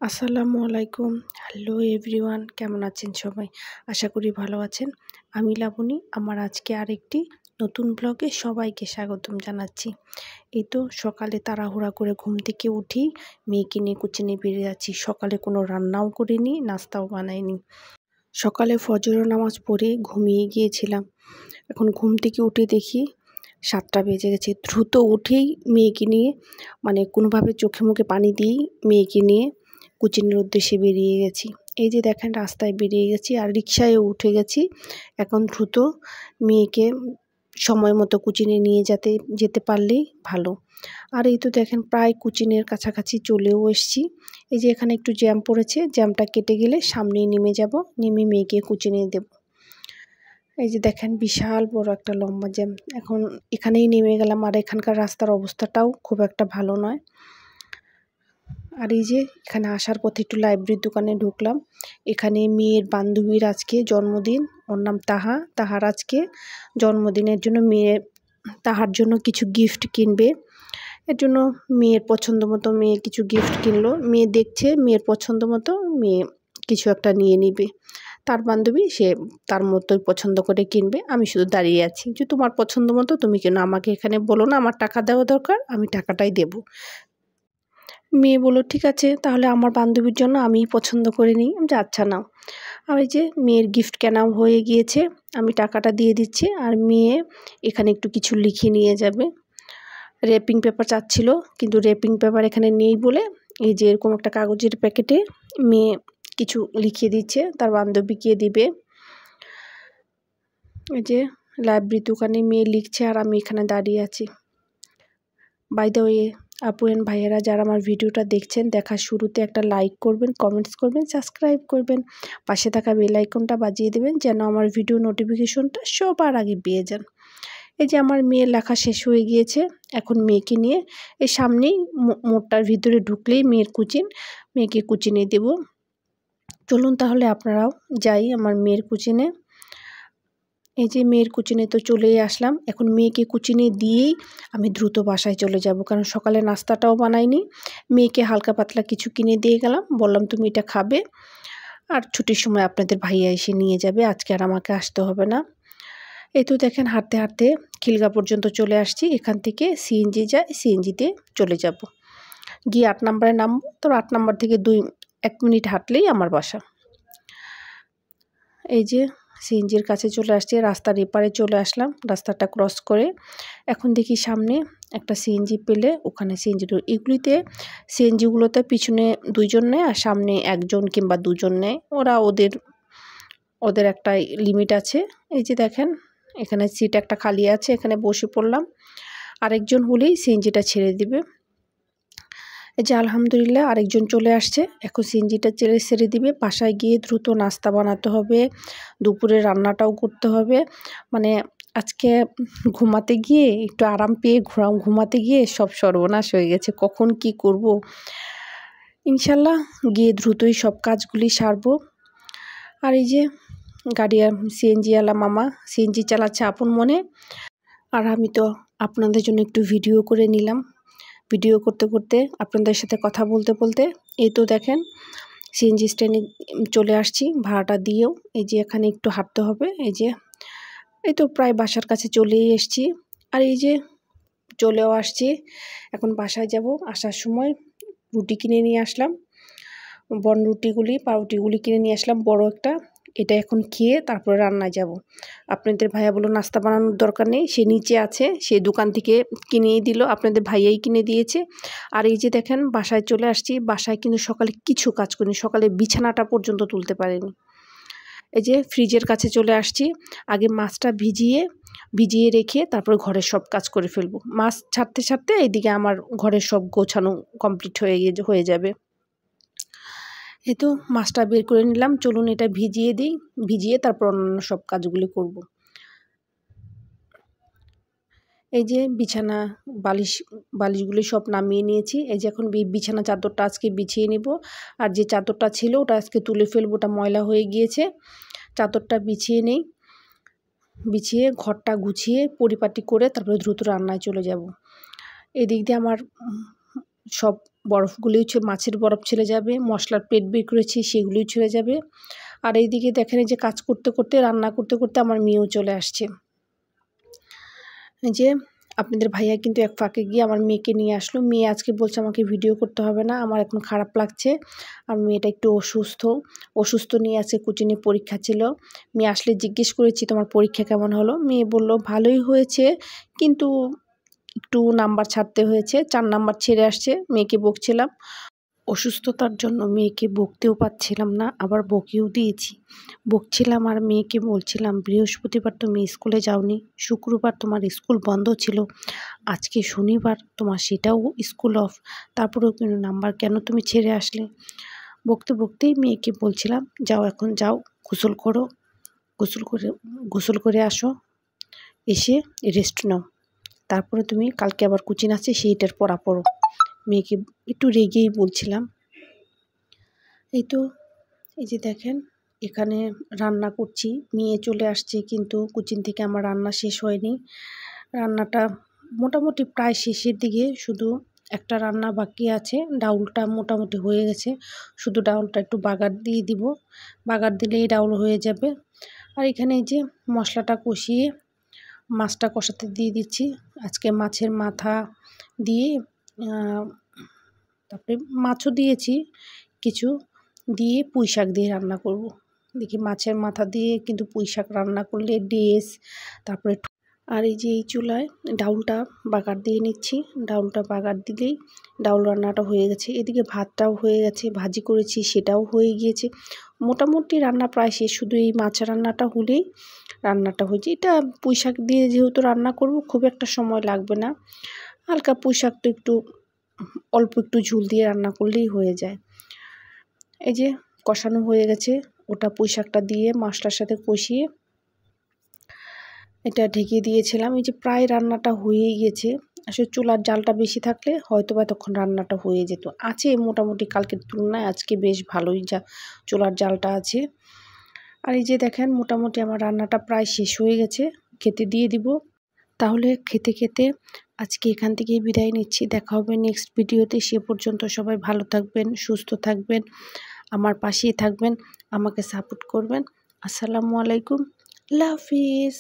আসসালামু আলাইকুম। Hello everyone, কেমন আছেন সবাই? আশা করি ভালো আছেন। আমি লাবণী, আমার আজকে আরেকটি নতুন ব্লগে সবাইকে স্বাগতম জানাচ্ছি। এই তো সকালে তাড়াহুড়া করে ঘুম থেকে উঠেই মেয়েকে নিয়ে কোচিনে বেরিয়ে যাচ্ছি। সকালে কোনো রান্নাও করিনি, নাস্তাও বানাইনি। সকালে ফজরের নামাজ পড়ে ঘুমিয়ে গিয়েছিলাম। এখন ঘুম থেকে উঠে দেখি 7টা বেজে গেছে। দ্রুত উঠেই মেয়েকে নিয়ে কোনোভাবে চোখে মুখে পানি দিয়েই মেয়েকে নিয়ে কোচিনের উদ্দেশ্যে বেরিয়ে গেছি। এই যে দেখেন রাস্তায় বেরিয়ে গেছি আর রিকশায়ও উঠে গেছি। এখন দ্রুত মেয়েকে সময় মতো কোচিনে নিয়ে যেতে পারলেই ভালো। আর এই তো দেখেন প্রায় কোচিনের কাছাকাছি চলেও এসেছি। এই যে এখানে একটু জ্যাম পড়েছে, জ্যামটা কেটে গেলে সামনেই নেমে যাব, নেমে মেয়েকে কোচিনে দেব। এই যে দেখেন বিশাল বড় একটা লম্বা জ্যাম। এখন এখানেই নেমে গেলাম আর এখানকার রাস্তার অবস্থাটাও খুব একটা ভালো নয়। আর এই যে এখানে আসার পথে একটু লাইব্রেরির দোকানে ঢুকলাম। এখানে মেয়ের বান্ধবীর আজকে জন্মদিন, ওর নাম তাহা। তাহার আজকে জন্মদিনের জন্য মেয়ে তাহার জন্য কিছু গিফট কিনবে। এর জন্য মেয়ের পছন্দ মতো মেয়ে কিছু গিফট কিনলো। মেয়ে দেখছে মেয়ের পছন্দ মতো মেয়ে কিছু একটা নিয়ে নিবে। তার বান্ধবী সে তার মতোই পছন্দ করে কিনবে। আমি শুধু দাঁড়িয়ে আছি যে তোমার পছন্দ মতো তুমি কেনো, আমাকে এখানে বলো না আমার টাকা দেওয়া দরকার, আমি টাকাটাই দেবো। মেয়ে বলল ঠিক আছে তাহলে আমার বান্ধবীর জন্য আমিই পছন্দ করে নিই। আমি যে আচ্ছা নাও। আর ওই যে মেয়ের গিফট কেনাও হয়ে গিয়েছে, আমি টাকাটা দিয়ে দিচ্ছি আর মেয়ে এখানে একটু কিছু লিখে নিয়ে যাবে। র্যাপিং পেপার চাচ্ছিল কিন্তু র্যাপিং পেপার এখানে নেই বলে এই যে এরকম একটা কাগজের প্যাকেটে মেয়ে কিছু লিখিয়ে দিচ্ছে, তার বান্ধবীকে দিবে। এই যে লাইব্রেরির দোকানে মেয়ে লিখছে আর আমি এখানে দাঁড়িয়ে আছি। বাই দ্য ওয়ে, আপু এন্ড ভাইয়েরা যারা আমার ভিডিওটা দেখছেন, দেখার শুরুতে একটা লাইক করবেন, কমেন্টস করবেন, সাবস্ক্রাইব করবেন, পাশে থাকা বেল আইকনটা বাজিয়ে দেবেন যেন আমার ভিডিও নোটিফিকেশনটা সবার আগে পেয়ে যান। এই যে আমার মেয়ের লেখা শেষ হয়ে গিয়েছে। এখন মেয়েকে নিয়ে এই সামনেই মোড়টার ভিতরে ঢুকলেই মেয়ের কোচিন, মেয়েকে কোচিনে দেব। চলুন তাহলে আপনারাও যাই আমার মেয়ের কোচিনে। এই যে মেয়ের কোচিনে তো চলেই আসলাম। এখন মেয়েকে কোচিনে দিয়েই আমি দ্রুত বাসায় চলে যাব, কারণ সকালে নাস্তাটাও বানাইনি। মেয়েকে হালকা পাতলা কিছু কিনে দিয়ে গেলাম, বললাম তুমি এটা খাবে আর ছুটির সময় আপনাদের ভাইয়া এসে নিয়ে যাবে, আজকে আর আমাকে আসতে হবে না। এই তো দেখেন হাঁটতে হাঁটতে খিলগা পর্যন্ত চলে আসছি। এখান থেকে সিএনজি যায়, সিএনজিতে চলে যাব, গিয়ে 8 নম্বরে নামবো। তো 8 নম্বর থেকে 1 মিনিট হাঁটলেই আমার বাসা। এই যে সিএনজির কাছে চলে আসছি, রাস্তার এপারে চলে আসলাম। রাস্তাটা ক্রস করে এখন দেখি সামনে একটা সিএনজি পেলে ওখানে সিএনজি। এগুলিতে সিএনজিগুলোতে পিছনে 2 জন নেয় আর সামনে 1 জন কিংবা 2 জন নেয়। ওরা ওদের একটা লিমিট আছে। এই যে দেখেন এখানে সিট একটা খালি আছে, এখানে বসে পড়লাম। আরেকজন হলেই সিএনজিটা ছেড়ে দিবে। এই যে আলহামদুলিল্লাহ আরেকজন চলে আসছে। এখন সিএনজিটা ছেড়ে দিবে। বাসায় গিয়ে দ্রুত নাস্তা বানাতে হবে, দুপুরে রান্নাটাও করতে হবে। আজকে ঘুমাতে গিয়ে একটু আরাম পেয়ে ঘুমাতে গিয়ে সব সর্বনাশ হয়ে গেছে। কখন কি করব, ইনশাল্লাহ গিয়ে দ্রুতই সব কাজগুলি সারবো। আর এই যে সিএনজিওয়ালা মামা সিএনজি চালাচ্ছে আপন মনে, আর আমি তো আপনাদের জন্য একটু ভিডিও করে নিলাম। ভিডিও করতে করতে আপনাদের সাথে কথা বলতে বলতে এই তো দেখেন সিএনজি স্ট্যান্ডে চলে আসছি, ভাড়াটা দিয়েও। এই যে এখানে একটু হাঁটতে হবে। এই তো প্রায় বাসার কাছে চলেই এসেছি। আর এই যে চলেও আসছি, এখন বাসায় যাব। আসার সময় রুটি কিনে নিয়ে আসলাম, পাউরুটিগুলি কিনে নিয়ে আসলাম বড় একটা। এটা এখন খেয়ে তারপরে রান্নায় যাব। আপনাদের ভাইয়া বলল নাস্তা বানানোর দরকার নেই, সে নিচে আছে, সে দোকান থেকে কিনেই দিল, আপনাদের ভাইয়াই কিনে দিয়েছে। আর এই যে দেখেন বাসায় চলে আসছি। বাসায় কিন্তু সকালে কিছু কাজ করিনি, সকালে বিছানাটা পর্যন্ত তুলতে পারিনি। এই যে ফ্রিজের কাছে চলে আসছি। আগে মাছটা ভিজিয়ে রেখে তারপরে ঘরের সব কাজ করে ফেলবো। মাছ ছাড়তে ছাড়তে এইদিকে আমার ঘরের সব গোছানো কমপ্লিট হয়ে যাবে। এই তো মাছটা বের করে নিলাম। চলুন এটা ভিজিয়ে দিই, ভিজিয়ে তারপর অন্যান্য সব কাজগুলি করব। এই যে বিছানা বালিশগুলি সব নামিয়ে নিয়েছি। এই যে এখন বিছানা চাদরটা আজকে বিছিয়ে নেব। আর যে চাদরটা ছিল ওটা আজকে তুলে ফেলবো, ওটা ময়লা হয়ে গিয়েছে। চাদরটা বিছিয়ে নেই, বিছিয়ে ঘরটা গুছিয়ে পরিপাটি করে তারপরে দ্রুত রান্নায় চলে যাব। এদিক দিয়ে আমার সব বরফগুলিও মাছের বরফ ছেড়ে যাবে, মশলার পেট বের করেছি সেগুলিও ছেড়ে যাবে। আর এইদিকে দেখেন এই যে কাজ করতে করতে রান্না করতে করতে আমার মেয়েও চলে আসছে। এই যে আপনাদের ভাইয়া কিন্তু এক ফাঁকে গিয়ে আমার মেয়েকে নিয়ে আসলো। মেয়ে আজকে বলছে আমাকে ভিডিও করতে হবে না, আমার এখন খারাপ লাগছে। আর মেয়েটা একটু অসুস্থ নিয়ে আছে, কোচিংয়ে পরীক্ষা ছিল। মেয়ে আসলে জিজ্ঞেস করেছি তোমার পরীক্ষা কেমন হলো? মেয়ে বলল ভালোই হয়েছে, কিন্তু একটু নাম্বার ছাড়তে হয়েছে, 4 নাম্বার ছেড়ে আসছে। মেয়েকে বকছিলাম, অসুস্থতার জন্য মেয়েকে বকতেও পারছিলাম না, আবার বকেও দিয়েছি। বকছিলাম আর মেয়েকে বলছিলাম বৃহস্পতিবার তুমি স্কুলে যাওনি, শুক্রবার তোমার স্কুল বন্ধ ছিল, আজকে শনিবার তোমার সেটাও স্কুল অফ, তারপরেও কিন্তু নাম্বার কেন তুমি ছেড়ে আসলে? বকতে বকতেই মেয়েকে বলছিলাম যাও, এখন যাও, গোসল করো, গোসল করে আসো, এসে রেস্ট নাও, তারপরে তুমি কালকে আবার কোচিং আছে সেইটার পড়া পড়ো। মেয়েকে একটু রেগেই বলছিলাম। এই তো এই যে দেখেন এখানে রান্না করছি, মেয়ে চলে আসছে, কিন্তু কোচিং থেকে আমার রান্না শেষ হয়নি। রান্নাটা মোটামুটি প্রায় শেষের দিকে, শুধু একটা রান্না বাকি আছে। ডাউলটা মোটামুটি হয়ে গেছে, শুধু ডাউলটা একটু বাগার দিয়ে দিব, বাগার দিলেই ডাউল হয়ে যাবে। আর এখানে এই যে মশলাটা কষিয়ে মাছটা কষাতে দিয়ে দিচ্ছি। আজকে মাছের মাথা দিয়ে তারপরে মাছও দিয়েছি কিছু, দিয়ে পুঁই শাক দিয়ে রান্না করব। দেখি মাছের মাথা দিয়ে কিন্তু পুঁই শাক রান্না করলে ডেস, তারপরে আর এই যে এই চুলায় ডাউলটা বাগার দিয়ে নিচ্ছি। ডাউলটা বাগার দিলেই ডাউল রান্নাটা হয়ে গেছে। এদিকে ভাতটাও হয়ে গেছে, ভাজি করেছি সেটাও হয়ে গিয়েছে। মোটামুটি রান্না প্রায় শেষ, শুধু এই মাছ রান্নাটা হলেই রান্নাটা হয়েছে। এটা পুঁই শাক দিয়ে যেহেতু রান্না করব, খুব একটা সময় লাগবে না। হালকা পুঁই শাক তো একটু অল্প একটু ঝোল দিয়ে রান্না করলেই হয়ে যায়। এই যে কষানো হয়ে গেছে, ওটা পুঁই শাকটা দিয়ে মশলার সাথে কষিয়ে এটা ঢেকে দিয়েছিলাম। এই যে প্রায় রান্নাটা হয়েই গেছে। আসলে চুলার জালটা বেশি থাকলে হয়তো বা তখন রান্নাটা হয়ে যেত। আছে মোটামুটি কালকের তুলনায় আজকে বেশ ভালোই চুলার জালটা আছে। আর এই যে দেখেন মোটামুটি আমার রান্নাটা প্রায় শেষ হয়ে গেছে, খেতে দিয়ে দিব। তাহলে খেতে খেতে আজকে এখান থেকেই বিদায় নিচ্ছি। দেখা হবে নেক্সট ভিডিওতে। সে পর্যন্ত সবাই ভালো থাকবেন, সুস্থ থাকবেন, আমার পাশেই থাকবেন, আমাকে সাপোর্ট করবেন। আসসালামু আলাইকুম, আল্লাহ হাফিজ।